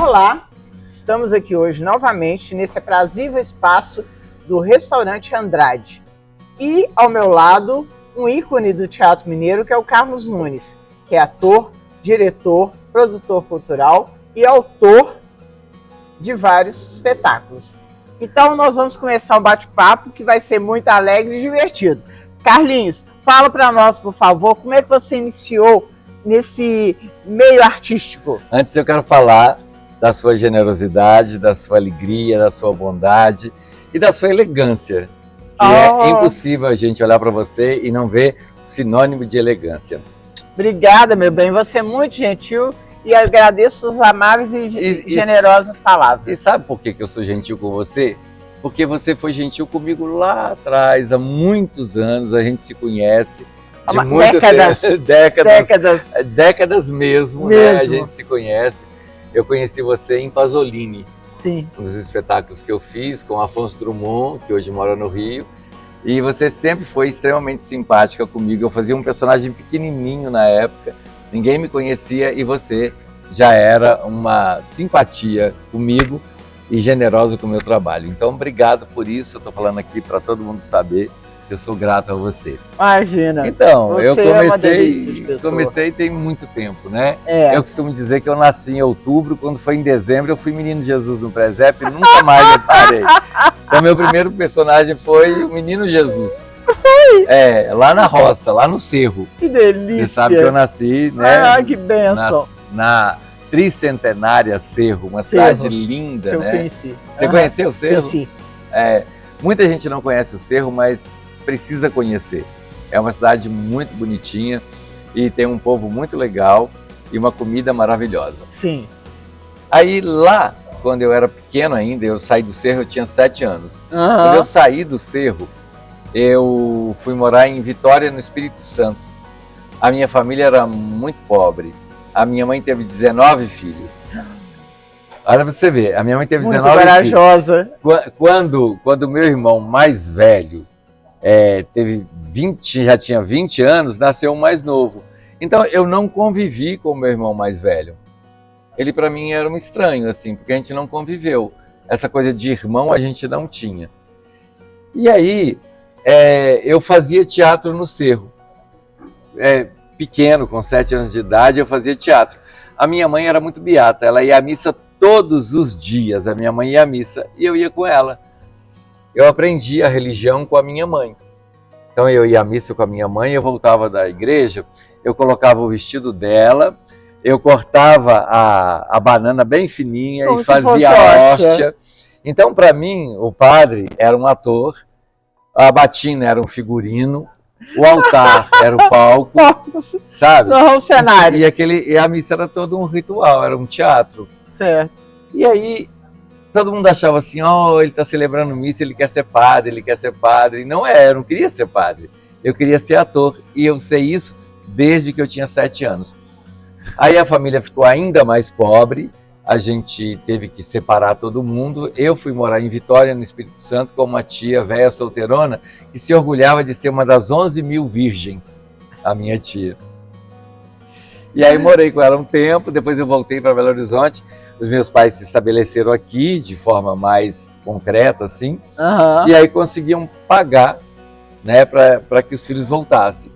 Olá, estamos aqui hoje novamente nesse aprazível espaço do Restaurante Andrade. E ao meu lado, um ícone do Teatro Mineiro, que é o Carlos Nunes, que é ator, diretor, produtor cultural e autor de vários espetáculos. Então nós vamos começar um bate-papo que vai ser muito alegre e divertido. Carlinhos, fala para nós, por favor, como é que você iniciou nesse meio artístico? Antes eu quero falar da sua generosidade, da sua alegria, da sua bondade e da sua elegância. Que é impossível a gente olhar para você e não ver sinônimo de elegância. Obrigada, meu bem. Você é muito gentil e agradeço as amáveis e generosas palavras. E sabe por que eu sou gentil com você? Porque você foi gentil comigo lá atrás, há muitos anos, a gente se conhece. De muito décadas mesmo, né? A gente se conhece. Eu conheci você em Pasolini. Sim. Um dos espetáculos que eu fiz com Afonso Drummond, que hoje mora no Rio. E você sempre foi extremamente simpática comigo. Eu fazia um personagem pequenininho na época, ninguém me conhecia e você já era uma simpatia comigo e generosa com o meu trabalho. Então, obrigado por isso. Eu estou falando aqui para todo mundo saber. Eu sou grato a você. Imagina. Então, eu comecei tem muito tempo, né? Eu costumo dizer que eu nasci em outubro, quando foi em dezembro eu fui Menino Jesus no presépio e nunca mais eu parei. Então, meu primeiro personagem foi o Menino Jesus. Lá na roça, lá no Cerro. Que delícia. Você sabe que eu nasci, né? Que benção. Na tricentenária Cerro, uma cidade linda, eu né? Conheci. Você conheceu o Cerro? Conheci. Muita gente não conhece o Cerro, mas precisa conhecer. É uma cidade muito bonitinha e tem um povo muito legal e uma comida maravilhosa. Sim. Aí lá, quando eu era pequeno ainda, eu saí do Cerro, eu tinha 7 anos. Quando eu saí do Cerro, eu fui morar em Vitória, no Espírito Santo. A minha família era muito pobre. A minha mãe teve 19 filhos. Olha pra você ver, a minha mãe teve muito 19 corajosa. Filhos. Quando meu irmão mais velho já tinha 20 anos, nasceu o mais novo. Então eu não convivi com o meu irmão mais velho. Ele para mim era um estranho, assim, porque a gente não conviveu. Essa coisa de irmão a gente não tinha. E aí eu fazia teatro no Cerro. Pequeno, com 7 anos de idade, eu fazia teatro. A minha mãe era muito beata, ela ia à missa todos os dias. A minha mãe ia à missa e eu ia com ela. Eu aprendi a religião com a minha mãe. Então eu ia à missa com a minha mãe, eu voltava da igreja, eu colocava o vestido dela, eu cortava a banana bem fininha e fazia a hóstia. Então para mim o padre era um ator, a batina era um figurino, o altar era o palco, sabe? Não, o cenário. E a missa era todo um ritual, era um teatro. Certo. E aí todo mundo achava assim, ele está celebrando missa, ele quer ser padre, ele quer ser padre. Não eu não queria ser padre, eu queria ser ator. E eu sei isso desde que eu tinha 7 anos. Aí a família ficou ainda mais pobre, a gente teve que separar todo mundo. Eu fui morar em Vitória, no Espírito Santo, com uma tia velha solteirona, que se orgulhava de ser uma das 11 mil virgens, a minha tia. E aí morei com ela um tempo, depois eu voltei para Belo Horizonte. Os meus pais se estabeleceram aqui de forma mais concreta, assim, e aí conseguiam pagar, né, para que os filhos voltassem.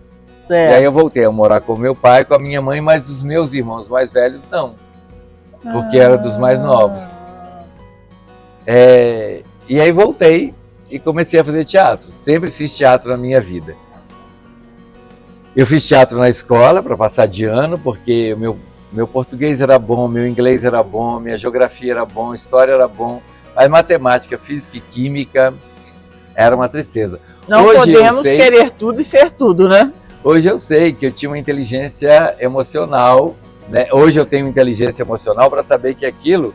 Certo. E aí eu voltei a morar com meu pai, com a minha mãe, mas os meus irmãos mais velhos não, porque era dos mais novos. E aí voltei e comecei a fazer teatro. Sempre fiz teatro na minha vida. Eu fiz teatro na escola para passar de ano, porque meu português era bom, meu inglês era bom, minha geografia era bom, história era bom, mas matemática, física e química era uma tristeza. Não podemos querer tudo e ser tudo, né? Hoje eu sei que eu tinha uma inteligência emocional, né? Hoje eu tenho inteligência emocional para saber que aquilo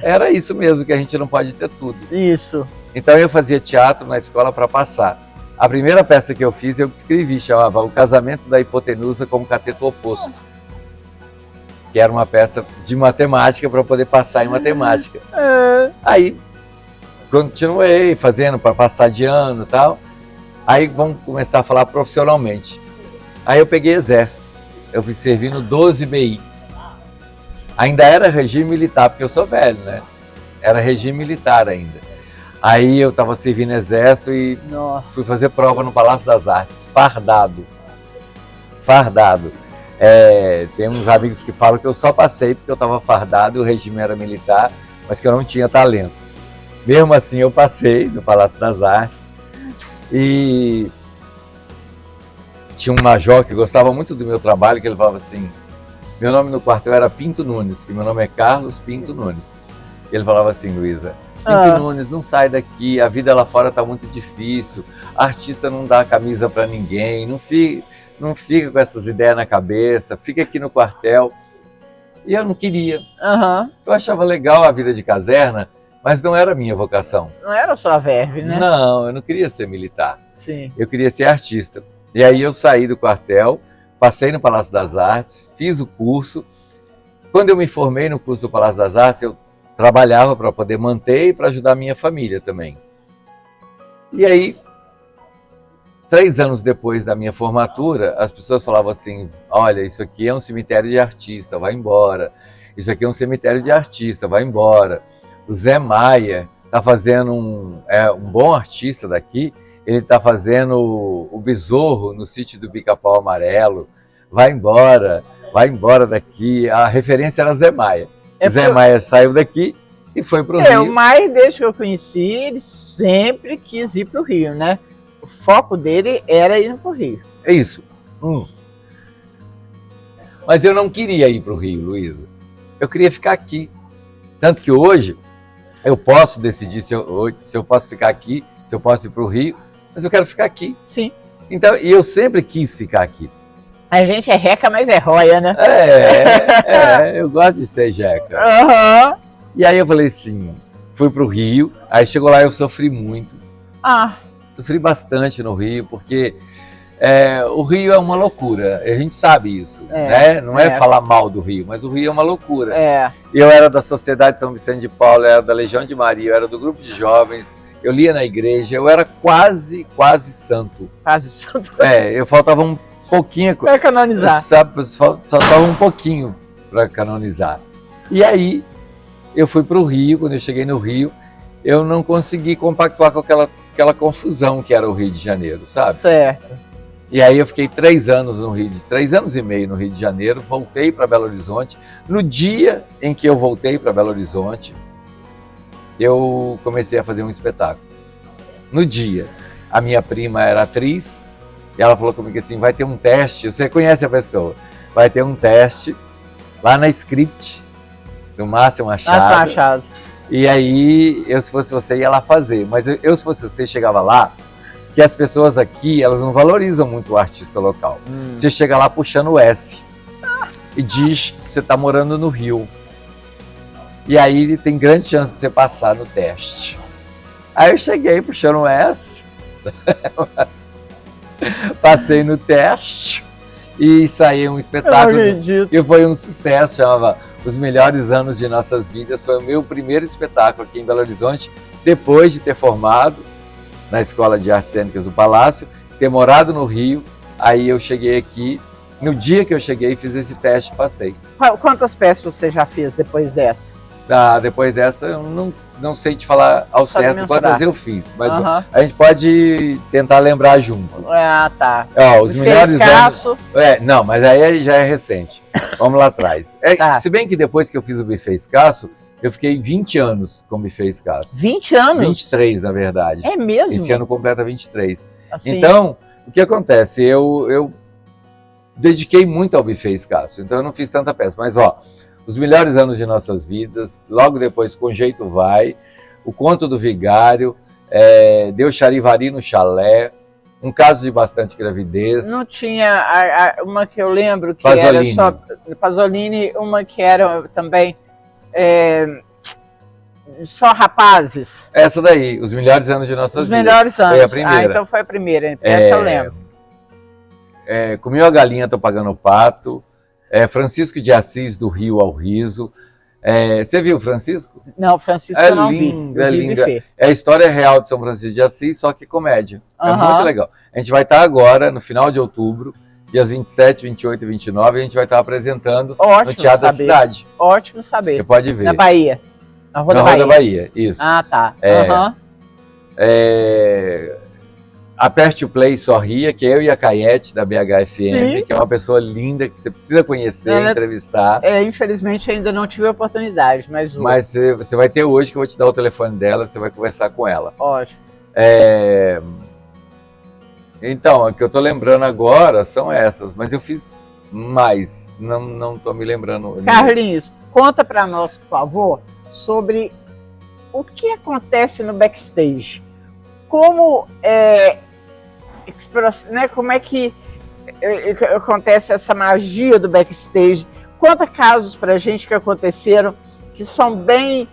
era isso mesmo, que a gente não pode ter tudo. Isso. Então eu fazia teatro na escola para passar. A primeira peça que eu fiz, eu escrevi, chamava O Casamento da Hipotenusa com o Cateto Oposto. Que era uma peça de matemática para poder passar em matemática. Aí continuei fazendo para passar de ano e tal. Aí vamos começar a falar profissionalmente. Aí eu peguei exército. Eu fui servir no 12BI. Ainda era regime militar, porque eu sou velho, né? Era regime militar ainda. Aí eu estava servindo exército e fui fazer prova no Palácio das Artes, fardado. Fardado. Tem uns amigos que falam que eu só passei porque eu estava fardado e o regime era militar, mas que eu não tinha talento. Mesmo assim eu passei no Palácio das Artes e tinha um major que gostava muito do meu trabalho, que ele falava assim, meu nome no quartel era Pinto Nunes, que meu nome é Carlos Pinto Nunes. Ele falava assim, Luísa, Pinto Nunes, não sai daqui, a vida lá fora está muito difícil, artista não dá camisa para ninguém, não fica com essas ideias na cabeça, fica aqui no quartel. E eu não queria. Eu achava legal a vida de caserna, mas não era a minha vocação. Não era só a verve, né? Não, eu não queria ser militar. Sim. Eu queria ser artista. E aí eu saí do quartel, passei no Palácio das Artes, fiz o curso. Quando eu me formei no curso do Palácio das Artes, eu trabalhava para poder manter e para ajudar a minha família também. E aí, 3 anos depois da minha formatura, as pessoas falavam assim, olha, isso aqui é um cemitério de artista, vai embora. Isso aqui é um cemitério de artista, vai embora. O Zé Maia está fazendo um bom artista daqui, ele está fazendo o Besouro no sítio do Pica-Pau Amarelo, vai embora daqui. A referência era Zé Maia. Zé Maia saiu daqui e foi para o Rio. O Maia, desde que eu conheci, ele sempre quis ir para o Rio, né? O foco dele era ir para o Rio. É isso. Mas eu não queria ir para o Rio, Luísa. Eu queria ficar aqui. Tanto que hoje eu posso decidir se eu posso ficar aqui, se eu posso ir para o Rio, mas eu quero ficar aqui. Sim. Então, e eu sempre quis ficar aqui. A gente é reca, mas é roia, né? Eu gosto de ser jeca. Uhum. E aí eu falei assim, fui pro Rio, aí chegou lá eu sofri muito. Sofri bastante no Rio, porque o Rio é uma loucura, a gente sabe isso, né? Não é falar mal do Rio, mas o Rio é uma loucura. Eu era da Sociedade São Vicente de Paulo, eu era da Legião de Maria, eu era do grupo de jovens, eu lia na igreja, eu era quase santo. Quase santo? Eu faltava um pouquinho para canonizar. Só faltava um pouquinho para canonizar. E aí eu fui para o Rio. Quando eu cheguei no Rio, eu não consegui compactuar com aquela confusão que era o Rio de Janeiro, sabe? Certo. E aí eu fiquei 3 anos no Rio, 3 anos e meio no Rio de Janeiro, voltei para Belo Horizonte. No dia em que eu voltei para Belo Horizonte, eu comecei a fazer um espetáculo. No dia, a minha prima era atriz, e ela falou comigo assim, vai ter um teste, você conhece a pessoa, vai ter um teste lá na Script, do Márcio Machado. E aí, eu se fosse você ia lá fazer, mas eu se fosse você chegava lá, que as pessoas aqui, elas não valorizam muito o artista local. Você chega lá puxando o S e diz que você está morando no Rio. E aí tem grande chance de você passar no teste. Aí eu cheguei puxando o S, passei no teste e saí um espetáculo. E foi um sucesso, chamava Os Melhores Anos de Nossas Vidas. Foi o meu primeiro espetáculo aqui em Belo Horizonte, depois de ter formado na Escola de Artes Cênicas do Palácio, ter morado no Rio. Aí eu cheguei aqui, no dia que eu cheguei, fiz esse teste e passei. Quantas peças você já fez depois dessa? Depois dessa, eu não sei te falar ao certo quantas eu fiz, mas a gente pode tentar lembrar junto. Tá. Os melhores anos. Não, mas aí já é recente. Vamos lá atrás. Se bem que depois que eu fiz o Buffet Escasso, eu fiquei 20 anos com o Buffet Escasso. 20 anos? 23, na verdade. É mesmo? Esse ano completa 23. Assim. Então, o que acontece? Eu dediquei muito ao Buffet Escasso, então eu não fiz tanta peça, mas Os Melhores Anos de Nossas Vidas, logo depois Com Jeito Vai, O Conto do Vigário, Deu Charivari no Chalé, Um Caso de Bastante Gravidez. Não tinha uma que eu lembro que Pasolini. Era só Pasolini, uma que era também só rapazes. Essa daí, Os Melhores Anos de Nossas Vidas. Os Melhores Anos. Foi a primeira. Então foi a primeira, essa eu lembro. Comeu a Galinha, Tô Pagando o Pato. Francisco de Assis, Do Rio ao Riso. Você viu Francisco? Não, Francisco eu não vi. É linda. É a história real de São Francisco de Assis, só que comédia. É muito legal. A gente vai estar agora, no final de outubro, dias 27, 28 e 29, a gente vai estar apresentando Ótimo no Teatro saber. da Cidade. Ótimo saber. Você pode ver. Na Bahia. Na Rua Na da Rua da Bahia. Bahia, isso. Ah, tá. Aperte o play e sorria, que é eu e a Caiete, da BHFM, Sim. que é uma pessoa linda, que você precisa conhecer, entrevistar. Infelizmente ainda não tive a oportunidade, mas você vai ter hoje, que eu vou te dar o telefone dela, você vai conversar com ela. Ótimo. Então, o que eu tô lembrando agora são essas, mas eu fiz mais, não tô me lembrando. Carlinhos, conta para nós, por favor, sobre o que acontece no backstage. Como como é que acontece essa magia do backstage? Conta casos pra gente que aconteceram que são bem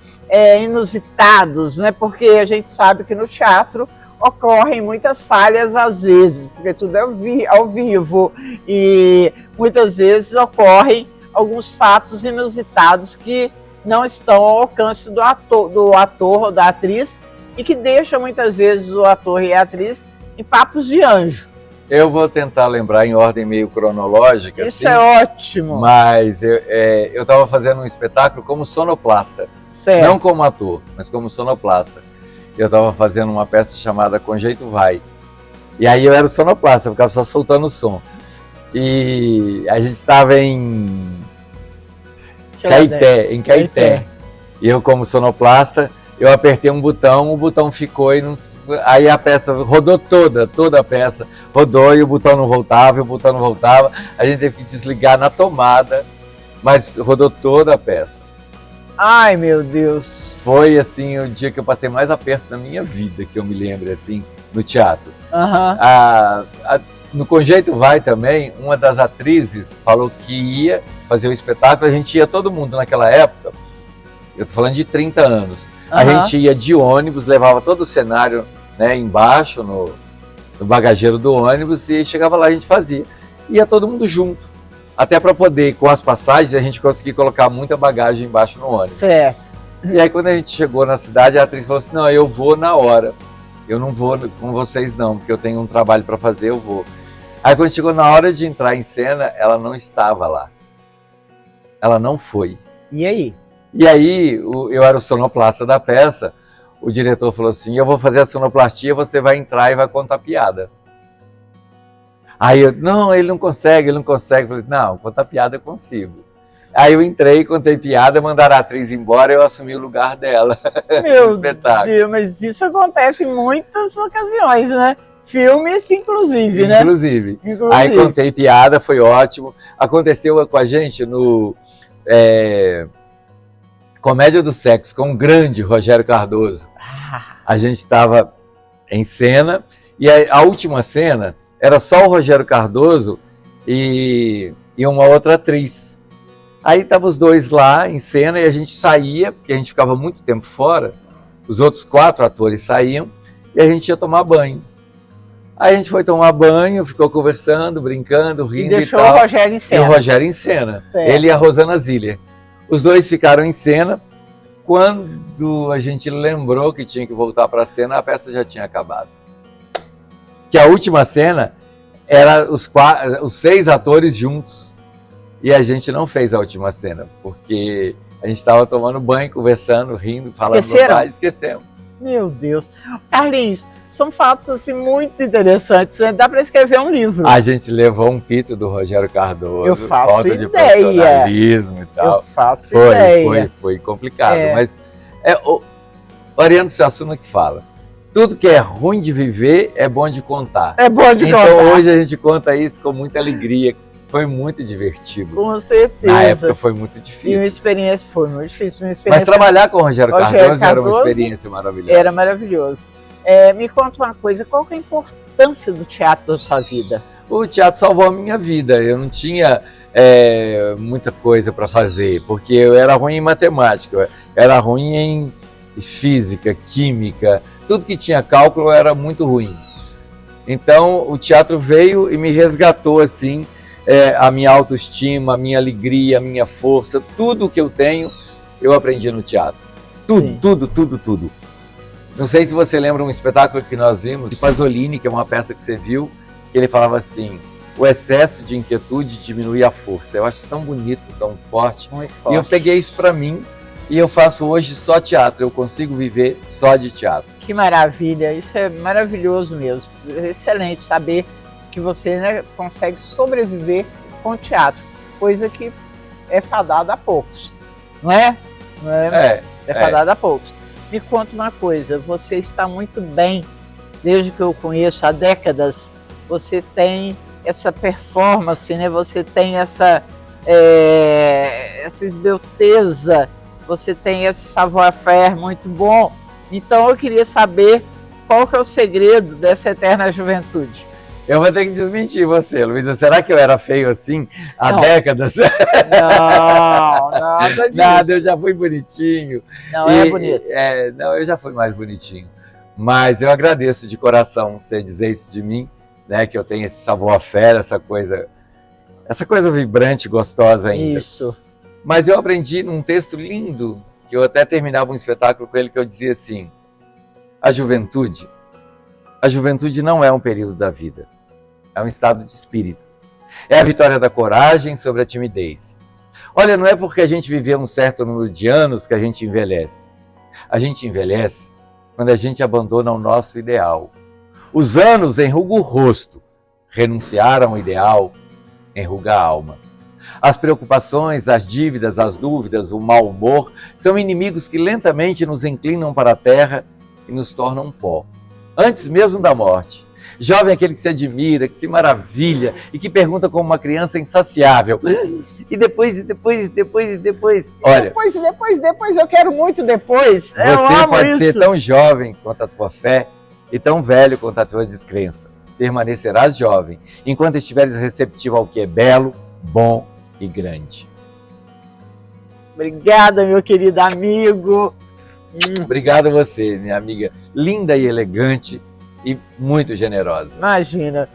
inusitados, né? Porque a gente sabe que no teatro ocorrem muitas falhas às vezes, porque tudo é ao vivo e muitas vezes ocorrem alguns fatos inusitados que não estão ao alcance do ator ou da atriz e que deixam muitas vezes o ator e a atriz em papos de anjo. Eu vou tentar lembrar em ordem meio cronológica. Isso assim, é ótimo. Mas eu estava fazendo um espetáculo como sonoplasta. Certo. Não como ator, mas como sonoplasta. Eu estava fazendo uma peça chamada Com Jeito Vai. E aí eu era o sonoplasta, eu ficava só soltando o som. E a gente estava em Caeté. E eu como sonoplasta, eu apertei um botão, o botão ficou e não... Aí a peça rodou toda a peça rodou e o botão não voltava, a gente teve que desligar na tomada, mas rodou toda a peça. Ai, meu Deus! Foi assim o dia que eu passei mais aperto na minha vida, que eu me lembro assim, no teatro. No Com Jeito Vai também, uma das atrizes falou que ia fazer o espetáculo, a gente ia todo mundo naquela época, eu tô falando de 30 anos, a gente ia de ônibus, levava todo o cenário, né, embaixo, no bagageiro do ônibus, e chegava lá, a gente fazia. Ia todo mundo junto, até para poder, com as passagens, a gente conseguir colocar muita bagagem embaixo no ônibus. Certo. E aí quando a gente chegou na cidade, a atriz falou assim, não, eu vou na hora, eu não vou com vocês não, porque eu tenho um trabalho para fazer, eu vou. Aí quando chegou na hora de entrar em cena, ela não estava lá. Ela não foi. E aí? E aí, eu era o sonoplasta da peça, o diretor falou assim, eu vou fazer a sonoplastia, você vai entrar e vai contar piada. Aí eu, não, ele não consegue. Eu falei, não, contar piada eu consigo. Aí eu entrei, contei piada, mandaram a atriz embora e eu assumi o lugar dela. Meu Deus, mas isso acontece em muitas ocasiões, né? Filmes, inclusive, né? Inclusive. Aí contei piada, foi ótimo. Aconteceu com a gente no... Comédia do Sexo, com o grande Rogério Cardoso. A gente estava em cena, e a última cena era só o Rogério Cardoso e uma outra atriz. Aí estavam os dois lá em cena e a gente saía, porque a gente ficava muito tempo fora, os outros 4 atores saíam e a gente ia tomar banho. Aí a gente foi tomar banho, ficou conversando, brincando, rindo e tal. E deixou o Rogério em cena. E o Rogério em cena. Certo. Ele e a Rosana Ziller. Os dois ficaram em cena. Quando a gente lembrou que tinha que voltar para a cena, a peça já tinha acabado. Que a última cena era os 6 atores juntos. E a gente não fez a última cena, porque a gente estava tomando banho, conversando, rindo, falando bobagem, esquecemos. Meu Deus. Carlinhos, são fatos assim muito interessantes, né? Dá para escrever um livro. A gente levou um pito do Rogério Cardoso. Eu faço falta ideia. De profissionalismo e tal. Eu faço ideia. Foi complicado, mas o Ariano Suassuna que fala. Tudo que é ruim de viver é bom de contar. É bom de contar. Então hoje a gente conta isso com muita alegria. Foi muito divertido. Com certeza. Na época foi muito difícil. E uma experiência foi muito difícil. Mas trabalhar com o Rogério Cardoso era uma experiência maravilhosa. Era maravilhoso. Me conta uma coisa, qual que é a importância do teatro na sua vida? O teatro salvou a minha vida. Eu não tinha muita coisa para fazer, porque eu era ruim em matemática, eu era ruim em física, química, tudo que tinha cálculo era muito ruim. Então o teatro veio e me resgatou assim, a minha autoestima, a minha alegria, a minha força, tudo que eu tenho, eu aprendi no teatro. Tudo. Não sei se você lembra um espetáculo que nós vimos, de Pasolini, que é uma peça que você viu, que ele falava assim, o excesso de inquietude diminui a força. Eu acho isso tão bonito, tão forte. Muito forte. E eu peguei isso para mim e eu faço hoje só teatro. Eu consigo viver só de teatro. Que maravilha, isso é maravilhoso mesmo. Excelente saber que você, né, consegue sobreviver com teatro, coisa que é fadada a poucos, não é? Não é, fadada a poucos. Me conta uma coisa, você está muito bem, desde que eu conheço há décadas, você tem essa performance, né? Você tem essa esbelteza, você tem esse savoir-faire muito bom. Então eu queria saber qual que é o segredo dessa eterna juventude. Eu vou ter que desmentir você, Luísa. Será que eu era feio assim há décadas? Não, nada disso. Nada, eu já fui bonitinho. Não, é bonito. Não, eu já fui mais bonitinho. Mas eu agradeço de coração você dizer isso de mim, né? Que eu tenho esse savoir-faire, essa coisa vibrante, gostosa ainda. Isso. Mas eu aprendi num texto lindo, que eu até terminava um espetáculo com ele, que eu dizia assim: a juventude não é um período da vida, é um estado de espírito. É a vitória da coragem sobre a timidez. Olha, não é porque a gente viveu um certo número de anos que a gente envelhece. A gente envelhece quando a gente abandona o nosso ideal. Os anos enrugam o rosto, renunciar a um ideal enruga a alma. As preocupações, as dívidas, as dúvidas, o mau humor são inimigos que lentamente nos inclinam para a terra e nos tornam pó, antes mesmo da morte. Jovem é aquele que se admira, que se maravilha e que pergunta como uma criança insaciável. E depois? Olha, depois, eu quero muito depois. Você pode ser tão jovem quanto a tua fé e tão velho quanto a tua descrença. Permanecerás jovem, enquanto estiveres receptivo ao que é belo, bom e grande. Obrigada, meu querido amigo. Obrigado a você, minha amiga linda e elegante e muito generosa. Imagina.